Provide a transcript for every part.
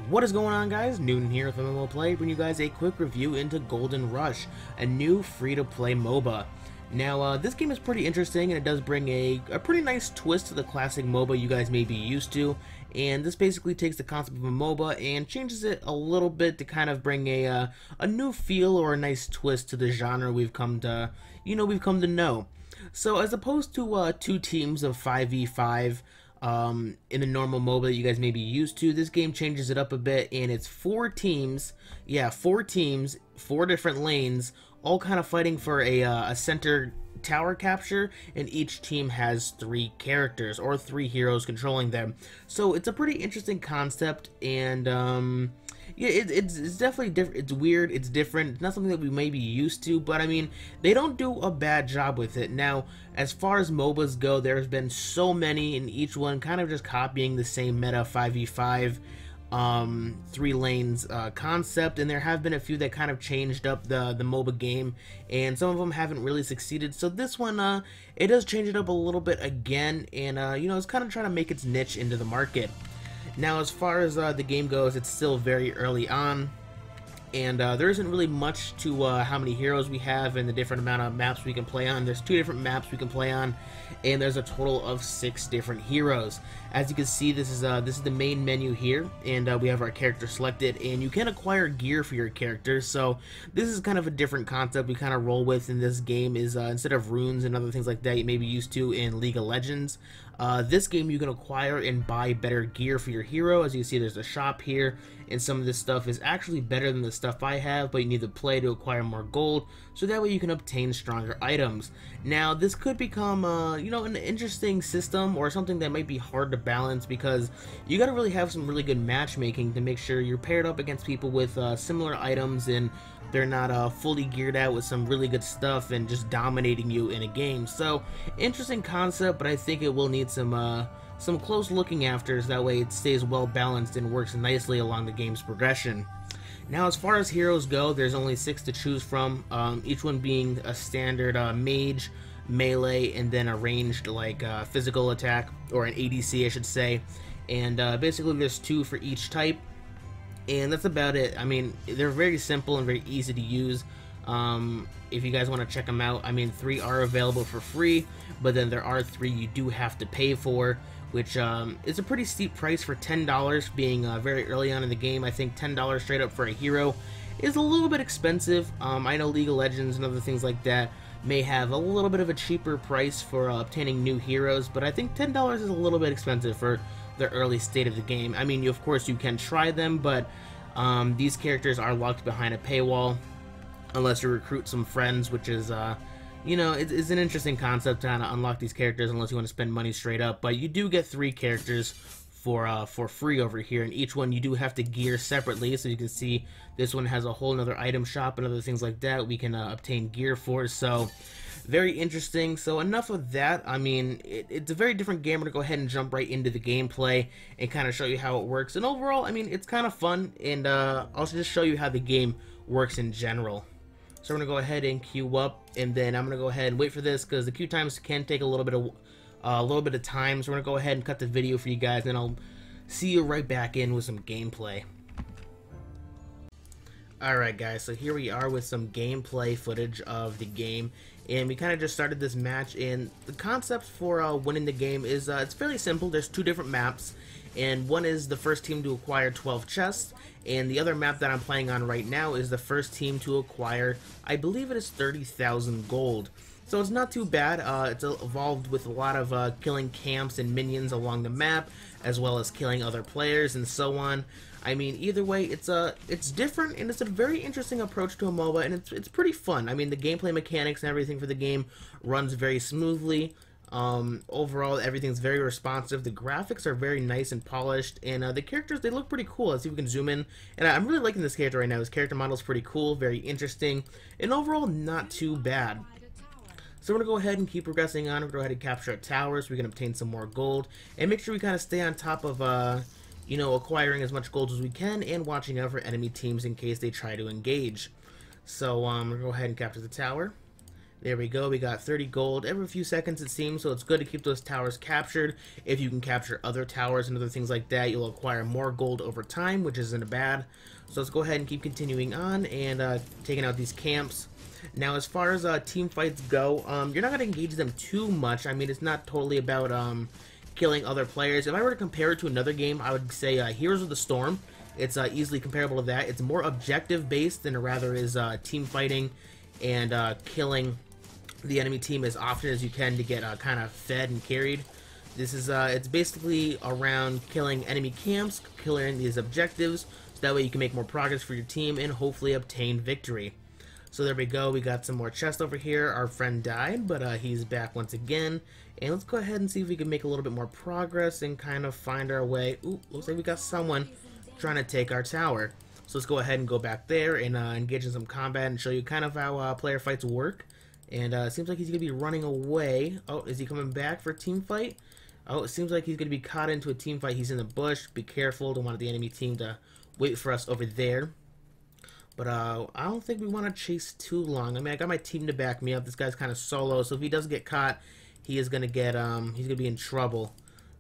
What is going on, guys? Newton here with MMO Play, bringing you guys a quick review into Golden Rush, a new free-to-play MOBA. Now, this game is pretty interesting, and it does bring a pretty nice twist to the classic MOBA you guys may be used to. And this basically takes the concept of a MOBA and changes it a little bit to kind of bring a new feel or a nice twist to the genre we've come to know. So, as opposed to two teams of 5v5. In a normal MOBA that you guys may be used to, this game changes it up a bit, and it's four teams, four different lanes, all kind of fighting for a center tower capture, and each team has three characters, or three heroes controlling them. So it's a pretty interesting concept, and yeah, it's definitely different. It's weird, it's different, it's not something that we may be used to, but I mean, they don't do a bad job with it. Now, as far as MOBAs go, there's been so many, and each one kind of just copying the same meta 5v5 three lanes concept, and there have been a few that kind of changed up the MOBA game, and some of them haven't really succeeded. So this one, it does change it up a little bit again, and you know, it's kind of trying to make its niche into the market. Now, as far as the game goes, it's still very early on, and there isn't really much to how many heroes we have and the different amount of maps we can play on. There's 2 different maps we can play on, and there's a total of 6 different heroes. As you can see, this is the main menu here, and we have our character selected, and you can acquire gear for your character. So this is kind of a different concept we kind of roll with in this game. Is instead of runes and other things like that you may be used to in League of Legends, this game you can acquire and buy better gear for your hero. As you can see, there's a shop here, and some of this stuff is actually better than the stuff I have, but you need to play to acquire more gold, so that way you can obtain stronger items. Now, this could become you know, an interesting system, or something that might be hard to balance, because you got to really have some really good matchmaking to make sure you're paired up against people with similar items, and they're not fully geared out with some really good stuff and just dominating you in a game. So, interesting concept, but I think it will need some close looking after, so that way it stays well balanced and works nicely along the game's progression. Now, as far as heroes go, there's only 6 to choose from, each one being a standard mage, melee, and then a ranged like physical attack, or an ADC I should say, and basically there's 2 for each type, and that's about it. I mean, they're very simple and very easy to use. If you guys want to check them out, I mean, 3 are available for free, but then there are 3 you do have to pay for, which is a pretty steep price for $10, being very early on in the game. I think $10 straight up for a hero is a little bit expensive. I know League of Legends and other things like that may have a little bit of a cheaper price for obtaining new heroes, but I think $10 is a little bit expensive for the early state of the game. I mean, of course you can try them, but these characters are locked behind a paywall unless you recruit some friends, which is you know, it's an interesting concept to kind of unlock these characters unless you want to spend money straight up. But you do get 3 characters for free over here, and each one you do have to gear separately. So you can see this one has a whole nother item shop and other things like that we can obtain gear for. So very interesting. So enough of that. I mean, it's a very different game. We're gonna go ahead and jump right into the gameplay and kind of show you how it works. And overall, I mean, it's kind of fun, and I'll just show you how the game works in general. So we're gonna go ahead and queue up, and then I'm gonna go ahead and wait for this, because the queue times can take a little bit of time. So we're gonna go ahead and cut the video for you guys, and then I'll see you right back in with some gameplay. Alright guys, so here we are with some gameplay footage of the game, and we kind of just started this match, and the concept for winning the game is it's fairly simple. There's 2 different maps, and one is the first team to acquire 12 chests, and the other map that I'm playing on right now is the first team to acquire, I believe it is 30,000 gold. So it's not too bad. It's evolved with a lot of killing camps and minions along the map, as well as killing other players and so on. I mean, either way, it's different, and it's a very interesting approach to a MOBA, and it's pretty fun. I mean, the gameplay mechanics and everything for the game runs very smoothly. Overall, everything's very responsive. The graphics are very nice and polished, and the characters, they look pretty cool. Let's see if we can zoom in. And I'm really liking this character right now. His character model is pretty cool, very interesting, and overall not too bad. So we're going to go ahead and keep progressing on. We're going to go ahead and capture our towers so we can obtain some more gold, and make sure we kind of stay on top of you know, acquiring as much gold as we can, and watching out for enemy teams in case they try to engage. So we're going to go ahead and capture the tower. There we go, we got 30 gold every few seconds it seems, so it's good to keep those towers captured. If you can capture other towers and other things like that, you'll acquire more gold over time, which isn't bad. So let's go ahead and keep continuing on and taking out these camps. Now as far as team fights go, you're not going to engage them too much. I mean, it's not totally about killing other players. If I were to compare it to another game, I would say Heroes of the Storm. It's easily comparable to that. It's more objective based than it rather is team fighting and killing the enemy team as often as you can to get kind of fed and carried. This is it's basically around killing enemy camps, killing these objectives, so that way you can make more progress for your team and hopefully obtain victory. So there we go, we got some more chests over here. Our friend died, but he's back once again. And let's go ahead and see if we can make a little bit more progress and kind of find our way. Ooh, looks like we got someone trying to take our tower. So let's go ahead and go back there and engage in some combat and show you kind of how player fights work. And it seems like he's going to be running away. Oh, is he coming back for a team fight? Oh, it seems like he's going to be caught into a team fight. He's in the bush. Be careful. Don't want the enemy team to wait for us over there. But I don't think we want to chase too long. I mean, I got my team to back me up. This guy's kind of solo, so if he does get caught, he is going to get, he's going to be in trouble.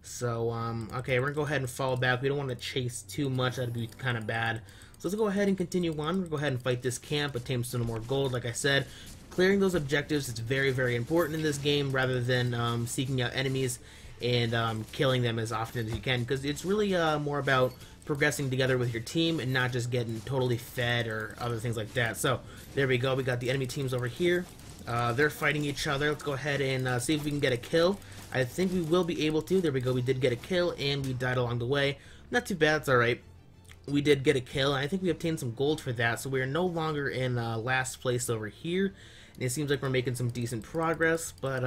So, okay, we're going to go ahead and fall back. We don't want to chase too much. That'd be kind of bad. So let's go ahead and continue on. We're going to go ahead and fight this camp, obtain some more gold, like I said. Clearing those objectives is very, very important in this game, rather than seeking out enemies and killing them as often as you can, because it's really more about progressing together with your team and not just getting totally fed or other things like that. So there we go, we got the enemy teams over here. They're fighting each other. Let's go ahead and see if we can get a kill. I think we will be able to. There we go, we did get a kill and we died along the way. Not too bad, it's alright. We did get a kill and I think we obtained some gold for that, so we are no longer in last place over here. And it seems like we're making some decent progress, but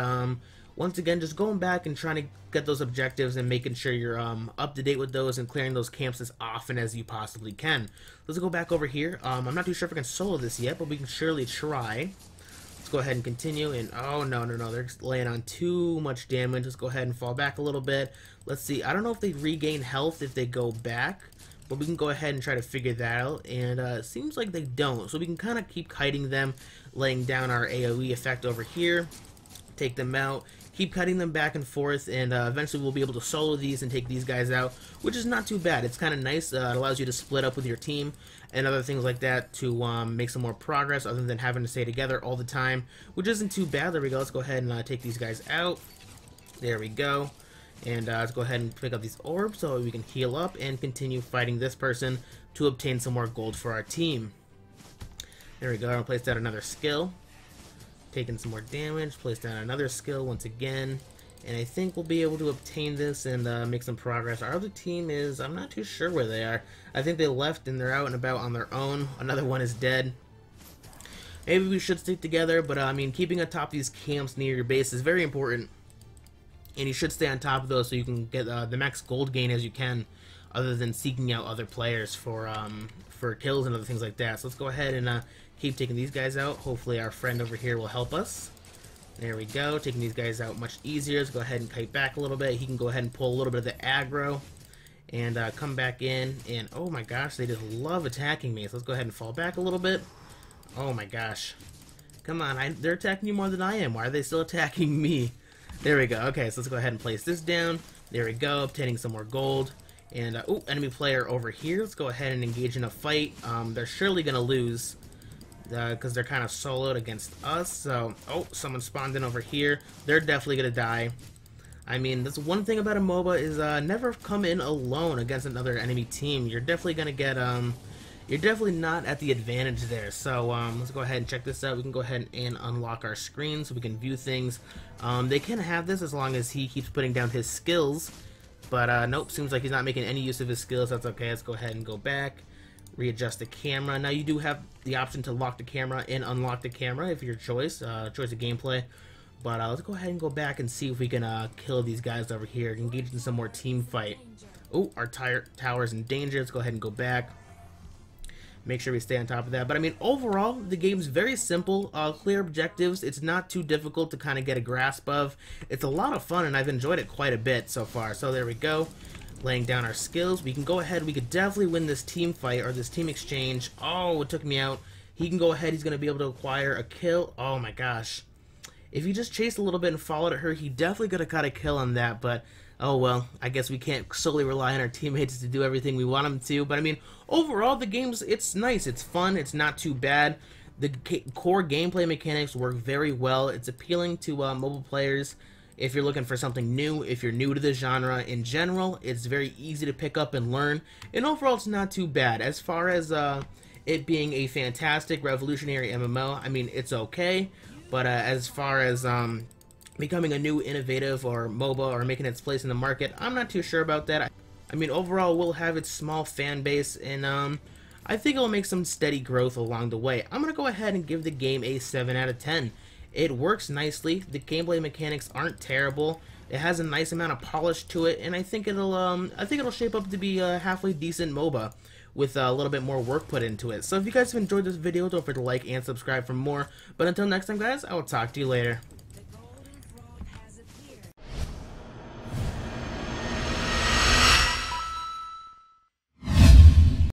once again, just going back and trying to get those objectives and making sure you're up to date with those and clearing those camps as often as you possibly can. Let's go back over here. I'm not too sure if I can solo this yet, but we can surely try. Let's go ahead and continue. And oh, no, they're laying on too much damage. Let's go ahead and fall back a little bit. Let's see. I don't know if they regain health if they go back, but we can go ahead and try to figure that out. And it seems like they don't. So we can kind of keep kiting them, laying down our AoE effect over here, take them out. Keep cutting them back and forth, and eventually we'll be able to solo these and take these guys out, which is not too bad. It's kind of nice. It allows you to split up with your team and other things like that to make some more progress other than having to stay together all the time, which isn't too bad. There we go. Let's go ahead and take these guys out. There we go. And let's go ahead and pick up these orbs so we can heal up and continue fighting this person to obtain some more gold for our team. There we go. I'm going to place down another skill. Taking some more damage, place down another skill once again, and I think we'll be able to obtain this and make some progress. Our other team is, I'm not too sure where they are. I think they left and they're out and about on their own. Another one is dead. Maybe we should stick together, but I mean, keeping atop these camps near your base is very important, and you should stay on top of those so you can get the max gold gain as you can, other than seeking out other players for kills and other things like that. So let's go ahead and keep taking these guys out. Hopefully our friend over here will help us. There we go, taking these guys out much easier. Let's go ahead and kite back a little bit. He can go ahead and pull a little bit of the aggro and come back in. And oh my gosh, they just love attacking me. So let's go ahead and fall back a little bit. Oh my gosh. Come on, they're attacking you more than I am. Why are they still attacking me? There we go. Okay, so let's go ahead and place this down. There we go, obtaining some more gold. And, oh, enemy player over here. Let's go ahead and engage in a fight. They're surely going to lose because they're kind of soloed against us. So, oh, someone spawned in over here. They're definitely going to die. I mean, that's one thing about a MOBA is never come in alone against another enemy team. You're definitely going to get, you're definitely not at the advantage there. So, let's go ahead and check this out. We can go ahead and unlock our screen so we can view things. They can have this as long as he keeps putting down his skills. But, nope, seems like he's not making any use of his skills. That's okay. Let's go ahead and go back. Readjust the camera. Now, you do have the option to lock the camera and unlock the camera if your choice. Choice of gameplay. But let's go ahead and go back and see if we can kill these guys over here. Engage in some more team fight. Oh, our tower's in danger. Let's go ahead and go back. Make sure we stay on top of that. But I mean, overall, the game's very simple. Clear objectives. It's not too difficult to kind of get a grasp of. It's a lot of fun, and I've enjoyed it quite a bit so far. So there we go. Laying down our skills. We can go ahead. We could definitely win this team fight or this team exchange. Oh, it took me out. He can go ahead. He's going to be able to acquire a kill. Oh my gosh. If he just chased a little bit and followed her, he definitely could have got a kill on that, but oh well, I guess we can't solely rely on our teammates to do everything we want them to. But I mean, overall, the game's, it's nice, it's fun, it's not too bad. The core gameplay mechanics work very well. It's appealing to mobile players. If you're looking for something new, if you're new to the genre in general, it's very easy to pick up and learn. And overall, it's not too bad. As far as it being a fantastic revolutionary MMO, I mean, it's okay. But as far as becoming a new innovative or MOBA or making its place in the market, I'm not too sure about that. I mean, overall, we'll have its small fan base, and I think it'll make some steady growth along the way. I'm going to go ahead and give the game a 7 out of 10. It works nicely, the gameplay mechanics aren't terrible, it has a nice amount of polish to it, and I think it'll shape up to be a halfway decent MOBA with a little bit more work put into it. So if you guys have enjoyed this video, don't forget to like and subscribe for more. But until next time, guys, I will talk to you later.